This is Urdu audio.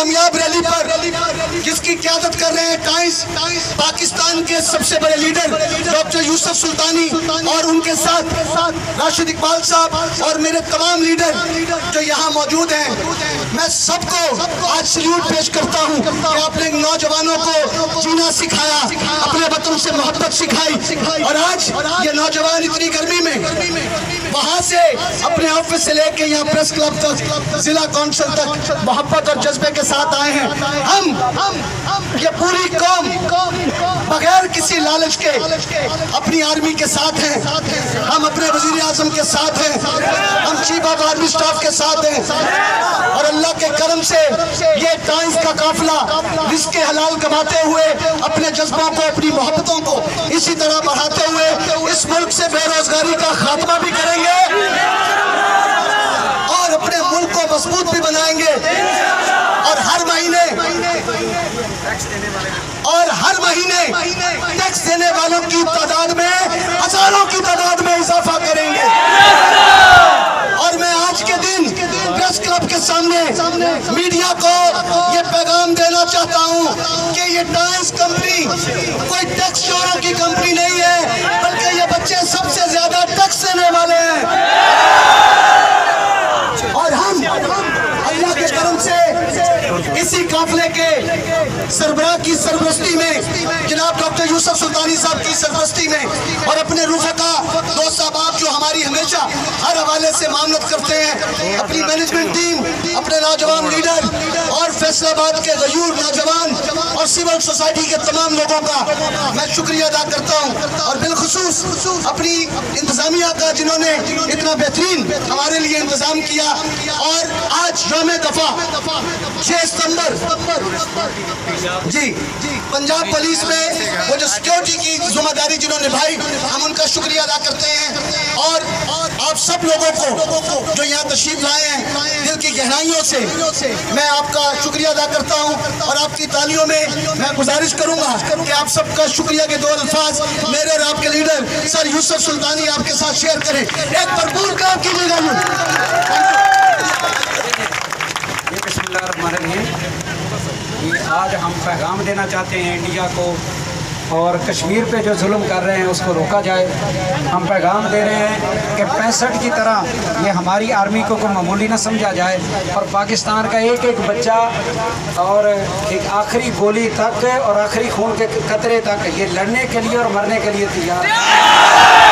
کامیاب ریلی پر جس کی قیادت کر رہے ہیں پاکستان کے سب سے بڑے لیڈر ڈاکٹر یوسف سلطانی اور ان کے ساتھ راشد اقبال صاحب اور میرے تمام لیڈر جو یہاں موجود ہیں، میں سب کو آج سلیوٹ پیش کرتا ہوں کہ آپ نے نوجوانوں کو جینا سکھایا، اپنے وطن سے محبت سکھائی، اور آج یہ نوجوان اتنی گرمی میں وہاں سے اپنے آفس سے لے کے یہاں پریس کلب تک، ضلع کونسل تک محبت اور جذبے کے ساتھ آئے ہیں۔ ہم یہ پوری قوم بغیر کسی لالچ کے اپنی آرمی کے ساتھ ہیں، ہم اپنے وزیر اعظم کے ساتھ ہیں، ہم چیف آف آرمی سٹاف کے ساتھ ہیں، اور اللہ کے کرم سے یہ ٹائمز کا قافلہ رزق حلال کماتے ہوئے اپنے جذبوں کو، اپنی محبتوں کو اسی طرح بڑھاتے ہوئے اس ملک سے بے روزگاری کا خاتمہ بھی کریں گے اور اپنے ملک کو مضبوط بھی بنائیں گے، اور ہر مہینے ٹیکس دینے والوں کی تعداد میں ہزاروں کی تعداد میں اضافہ کریں گے۔ اور میں آج کے دن پریس کلب کے سامنے میڈیا کو یہ پیغام دینا چاہتا ہوں کہ یہ ٹائمز کمپنی کوئی ٹیکس چوروں کی کمپنی نہیں ہے، بلکہ یہ بچے سب سے زیادہ ٹیکس دینے والے ہیں، اور ہم اللہ کے کرم سے اسی قافلے کے سربراہ کی سرپرستی میں، جناب ڈاکٹر یوسف سلطانی صاحب کی سرپرستی میں، اور اپنے رفقا دوست احباب جو ہماری ہمیشہ ہر حوالے سے معاملت کرتے ہیں، اپنی مینجمنٹ ٹیم، اپنے نوجوان لیڈر اور فیصل آباد کے غیور نوجوان اور سول سوسائٹی کے تمام لوگوں کا میں شکریہ ادا کرتا ہوں، اور بالخصوص اپنی انتظامیہ کا جنہوں نے اتنا بہترین ہمارے لیے انتظام کیا۔ اور آج یوم دفاع 6 ستمبر پنجاب پولیس میں وہ جو سیکیورٹی کی ذمہ داری جنہوں نے نبھائی، ہم ان کا شکریہ ادا کرتے ہیں، اور آپ سب لوگوں کو جو یہاں تشریف لائے ہیں دل کی گہرائیوں سے میں آپ کا شکریہ ادا کرتا ہوں، اور آپ کی تالیوں میں میں گزارش کروں گا کہ آپ سب کا شکریہ کے 2 الفاظ میرے اور آپ کے لیڈر سر یوسف سلطانی آپ کے ساتھ شیئر کریں۔ ایک بھرپور کلام کیجیے گا۔ بسم اللہ الرحمن الرحیم۔ آج ہم پیغام دینا چاہتے ہیں انڈیا کو، اور کشمیر پہ جو ظلم کر رہے ہیں اس کو روکا جائے۔ ہم پیغام دے رہے ہیں کہ 65 کی طرح یہ ہماری آرمی کو کوئی معمولی نہ سمجھا جائے، اور پاکستان کا ایک ایک بچہ اور ایک آخری گولی تک اور آخری خون کے قطرے تک یہ لڑنے کے لیے اور مرنے کے لیے تیار ہے۔